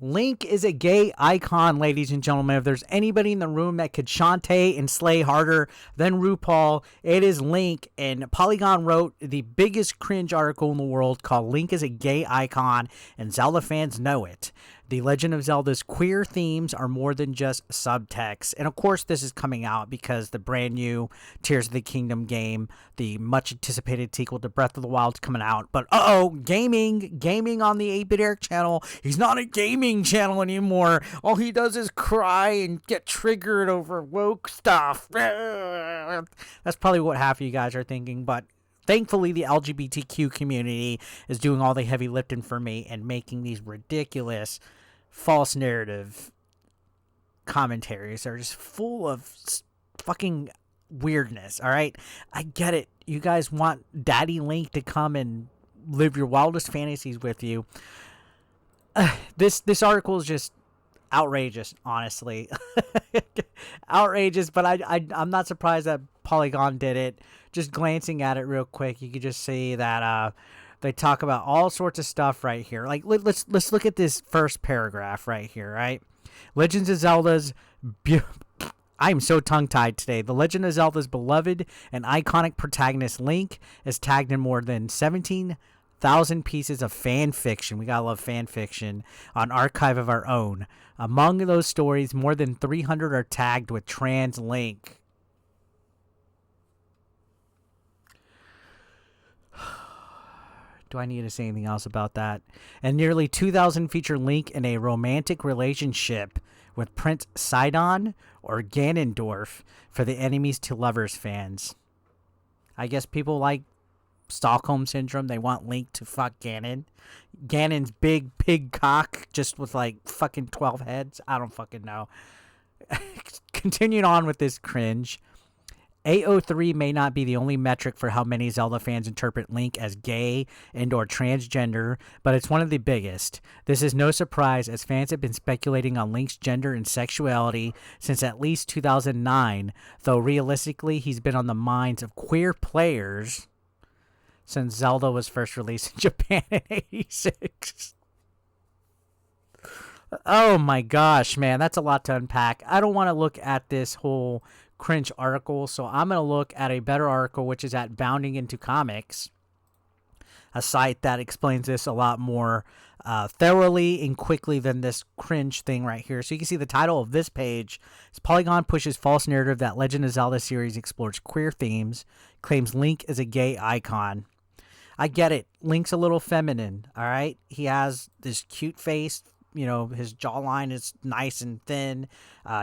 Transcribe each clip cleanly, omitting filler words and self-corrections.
Link is a gay icon, ladies and gentlemen. If there's anybody in the room that could shantae and slay harder than RuPaul, it is Link. And Polygon wrote the biggest cringe article in the world called Link is a Gay Icon, and Zelda fans know it. The Legend of Zelda's queer themes are more than just subtext. And of course, this is coming out because the brand new Tears of the Kingdom game, the much anticipated sequel to Breath of the Wild, is coming out. But gaming on the 8-Bit Eric channel. He's not a gaming channel anymore. All he does is cry and get triggered over woke stuff. That's probably what half of you guys are thinking, but thankfully, the LGBTQ community is doing all the heavy lifting for me and making these ridiculous false narrative commentaries that are just full of fucking weirdness, all right? I get it. You guys want Daddy Link to come and live your wildest fantasies with you. This article is just outrageous, honestly. Outrageous, but I'm not surprised that Polygon did it. Just glancing at it real quick, you could just see that they talk about all sorts of stuff right here. Like, let's look at this first paragraph right here, right? Legends of Zelda's... I'm so tongue-tied today. The Legend of Zelda's beloved and iconic protagonist Link is tagged in more than 17,000 pieces of fan fiction. We gotta love fan fiction on Archive of Our Own. Among those stories, more than 300 are tagged with trans Link. Do I need to say anything else about that? And nearly 2,000 feature Link in a romantic relationship with Prince Sidon or Ganondorf for the enemies to lovers fans. I guess people like Stockholm Syndrome. They want Link to fuck Ganon. Ganon's big pig cock just with like fucking 12 heads. I don't fucking know. Continuing on with this cringe. AO3 may not be the only metric for how many Zelda fans interpret Link as gay and or transgender, but it's one of the biggest. This is no surprise, as fans have been speculating on Link's gender and sexuality since at least 2009, though realistically he's been on the minds of queer players since Zelda was first released in Japan in 86. Oh my gosh, man, that's a lot to unpack. I don't want to look at this whole cringe article, so I'm going to look at a better article, which is at Bounding Into Comics, a site that explains this a lot more thoroughly and quickly than this cringe thing right here. So you can see the title of this page is Polygon pushes false narrative that Legend of Zelda series explores queer themes, claims Link is a gay icon. I get it. Link's a little feminine, all right? He has this cute face. You know, his jawline is nice and thin.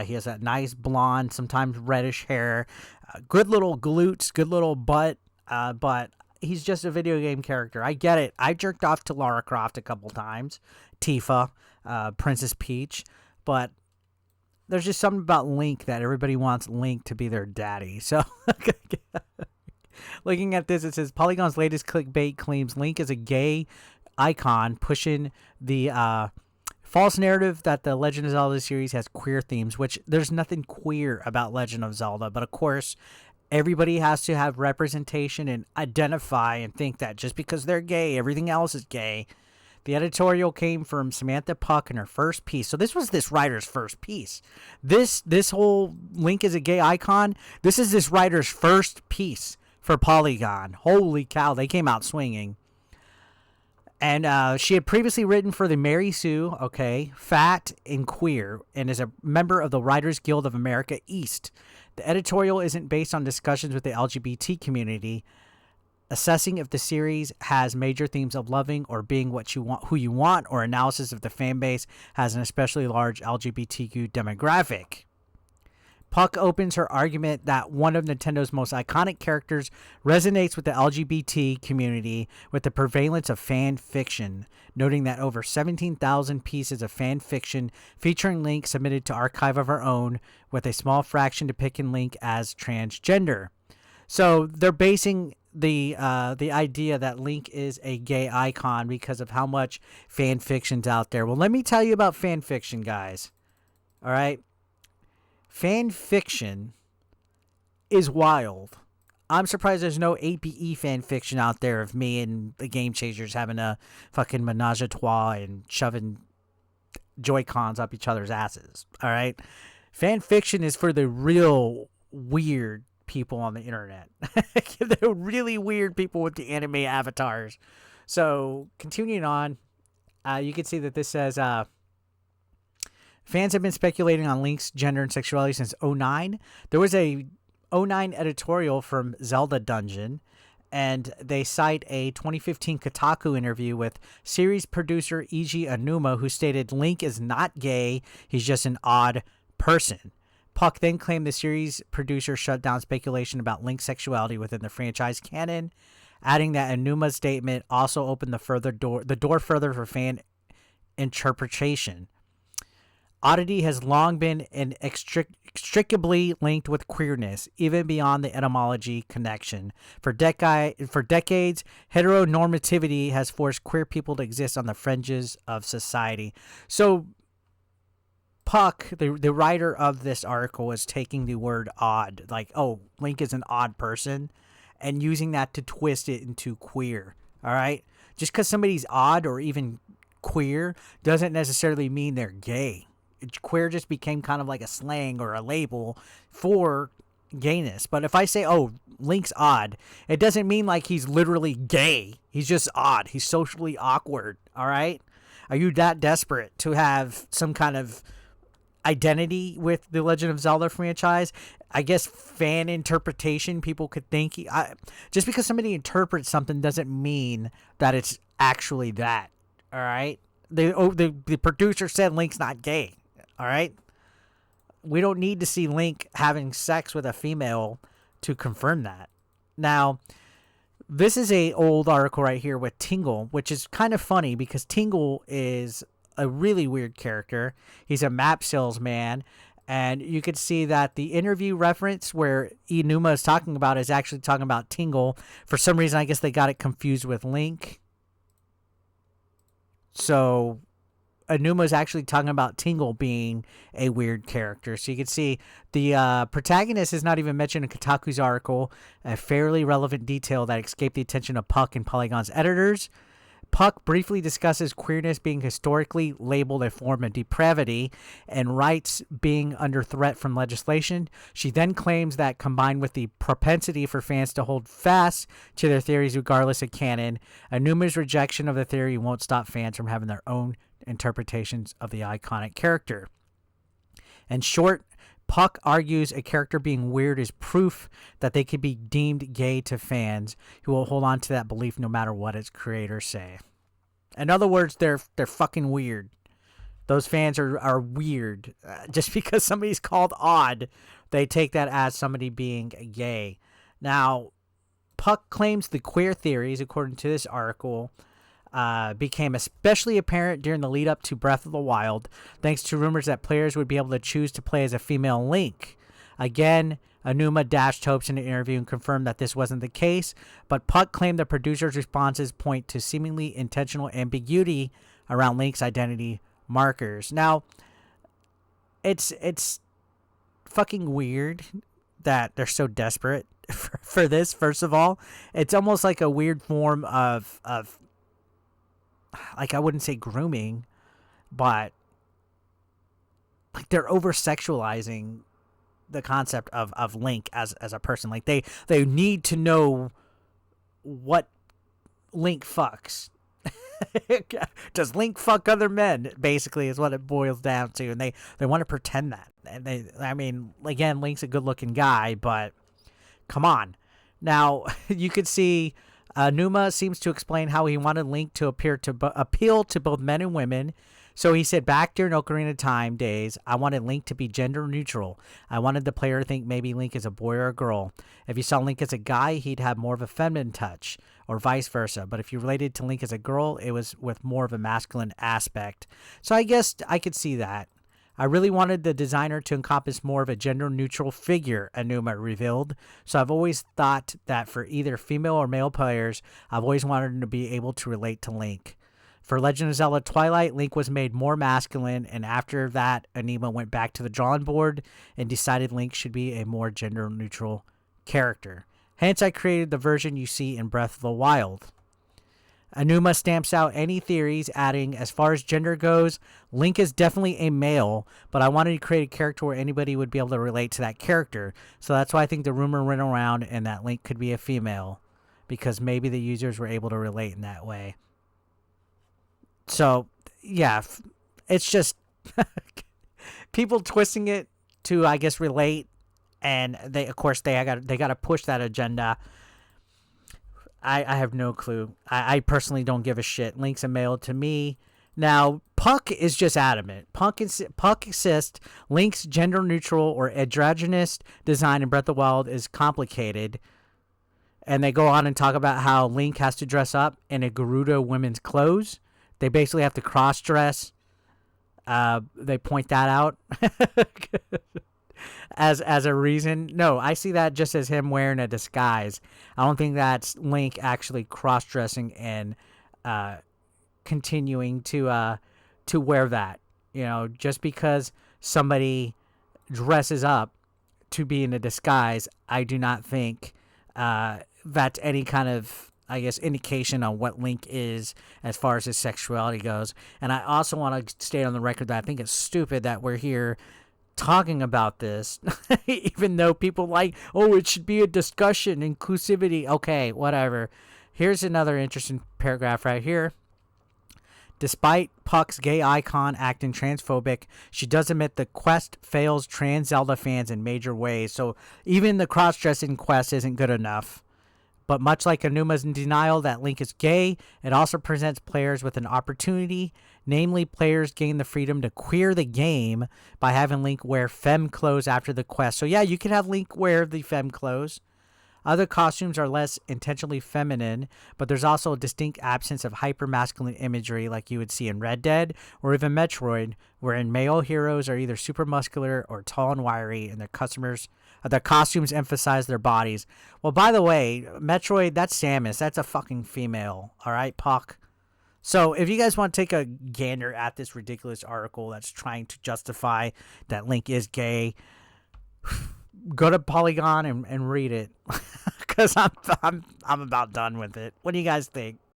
He has that nice blonde, sometimes reddish hair. Good little glutes, good little butt. But he's just a video game character. I get it. I jerked off to Lara Croft a couple times. Tifa, Princess Peach. But there's just something about Link that everybody wants Link to be their daddy. So... Looking at this, it says Polygon's latest clickbait claims Link is a gay icon, pushing the false narrative that the Legend of Zelda series has queer themes, which there's nothing queer about Legend of Zelda. But of course, everybody has to have representation and identify and think that just because they're gay, everything else is gay. The editorial came from Samantha Puck in her first piece. So this was this writer's first piece. This whole Link is a gay icon, this is this writer's first piece for Polygon. Holy cow, they came out swinging. And she had previously written for the Mary Sue, Fat and Queer, and is a member of the Writers Guild of America East. The editorial isn't based on discussions with the LGBT community, assessing if the series has major themes of loving or being what you want, who you want, or analysis if the fan base has an especially large LGBTQ demographic. Puck opens her argument that one of Nintendo's most iconic characters resonates with the LGBT community with the prevalence of fan fiction, noting that over 17,000 pieces of fan fiction featuring Link submitted to Archive of Our Own, with a small fraction depicting Link as transgender. So they're basing the idea that Link is a gay icon because of how much fan fiction's out there. Well, let me tell you about fan fiction, guys. All right? Fan fiction is wild. I'm surprised there's no APE fan fiction out there of me and the Game Changers having a fucking menage a trois and shoving Joy-Cons up each other's asses. All right. Fan fiction is for the real weird people on the internet. The really weird people with the anime avatars. So continuing on, you can see that this says fans have been speculating on Link's gender and sexuality since 2009. There was a 2009 editorial from Zelda Dungeon, and they cite a 2015 Kotaku interview with series producer Eiji Aonuma, who stated Link is not gay, he's just an odd person. Puck then claimed the series producer shut down speculation about Link's sexuality within the franchise canon, adding that Anuma's statement also opened the door further for fan interpretation. Oddity has long been inextricably linked with queerness, even beyond the etymology connection. For decades, heteronormativity has forced queer people to exist on the fringes of society. So, Puck, the writer of this article, is taking the word odd, like, oh, Link is an odd person, and using that to twist it into queer, all right? Just because somebody's odd or even queer doesn't necessarily mean they're gay. Queer just became kind of like a slang or a label for gayness. But if I say, oh, Link's odd, it doesn't mean like he's literally gay. He's just odd. He's socially awkward, all right? Are you that desperate to have some kind of identity with the Legend of Zelda franchise? I guess fan interpretation, people could think just because somebody interprets something doesn't mean that it's actually that, all right? The producer said Link's not gay, all right? We don't need to see Link having sex with a female to confirm that. Now, this is a old article right here with Tingle, which is kind of funny because Tingle is a really weird character. He's a map salesman, and you could see that the interview reference where Aonuma is talking about is actually talking about Tingle. For some reason, I guess they got it confused with Link. So Aonuma is actually talking about Tingle being a weird character. So you can see the protagonist is not even mentioned in Kotaku's article, a fairly relevant detail that escaped the attention of Puck and Polygon's editors. Puck briefly discusses queerness being historically labeled a form of depravity and rights being under threat from legislation. She then claims that combined with the propensity for fans to hold fast to their theories regardless of canon, Anuma's rejection of the theory won't stop fans from having their own interpretations of the iconic character. In short, Puck argues a character being weird is proof that they could be deemed gay to fans who will hold on to that belief no matter what its creators say. In other words, they're fucking weird. Those fans are weird. Just because somebody's called odd, they take that as somebody being gay. Now, Puck claims the queer theories, according to this article, became especially apparent during the lead up to Breath of the Wild, thanks to rumors that players would be able to choose to play as a female Link. Again, Aonuma dashed hopes in an interview and confirmed that this wasn't the case, but Puck claimed the producer's responses point to seemingly intentional ambiguity around Link's identity markers. Now, it's fucking weird that they're so desperate for this, first of all. It's almost like a weird form of like, I wouldn't say grooming, but like they're over sexualizing the concept of Link as a person. Like they need to know what Link fucks. Does Link fuck other men? Basically, is what it boils down to, and they want to pretend that. And I mean, again, Link's a good looking guy, but come on. Now you could see Aonuma seems to explain how he wanted Link to appeal to both men and women. So he said, back during Ocarina of Time days, I wanted Link to be gender neutral. I wanted the player to think maybe Link is a boy or a girl. If you saw Link as a guy, he'd have more of a feminine touch, or vice versa. But if you related to Link as a girl, it was with more of a masculine aspect. So I guess I could see that. I really wanted the designer to encompass more of a gender-neutral figure, Aonuma revealed. So I've always thought that for either female or male players, I've always wanted them to be able to relate to Link. For Legend of Zelda Twilight, Link was made more masculine, and after that, Aonuma went back to the drawing board and decided Link should be a more gender-neutral character. Hence, I created the version you see in Breath of the Wild. Anuma stamps out any theories, adding, as far as gender goes, Link is definitely a male, but I wanted to create a character where anybody would be able to relate to that character. So that's why I think the rumor went around and that Link could be a female, because maybe the users were able to relate in that way. So, yeah, it's just people twisting it to, I guess, relate, and they, of course, they got to push that agenda. I have no clue. I personally don't give a shit. Link's a male to me. Now, Puck is just adamant. Puck insists Link's gender neutral or androgynous design in Breath of the Wild is complicated. And they go on and talk about how Link has to dress up in a Gerudo women's clothes. They basically have to cross-dress. They point that out as a reason. No, I see that just as him wearing a disguise. I don't think that's Link actually cross-dressing and continuing to wear that. You know, just because somebody dresses up to be in a disguise, I do not think that's any kind of, I guess, indication on what Link is as far as his sexuality goes. And I also want to state on the record that I think it's stupid that we're here talking about this, even though people like, oh, it should be a discussion, inclusivity. Okay, whatever. Here's another interesting paragraph right here. Despite Puck's gay icon acting transphobic, she does admit the quest fails trans Zelda fans in major ways. So even the cross-dressing quest isn't good enough. But much like Anuma's in denial that Link is gay, it also presents players with an opportunity. Namely, players gain the freedom to queer the game by having Link wear femme clothes after the quest. So yeah, you can have Link wear the femme clothes. Other costumes are less intentionally feminine, but there's also a distinct absence of hyper-masculine imagery like you would see in Red Dead or even Metroid, wherein male heroes are either super muscular or tall and wiry, and their costumes emphasize their bodies. Well, by the way, Metroid, that's Samus. That's a fucking female. All right, Puck? So if you guys want to take a gander at this ridiculous article that's trying to justify that Link is gay, go to Polygon and read it, because I'm about done with it. What do you guys think?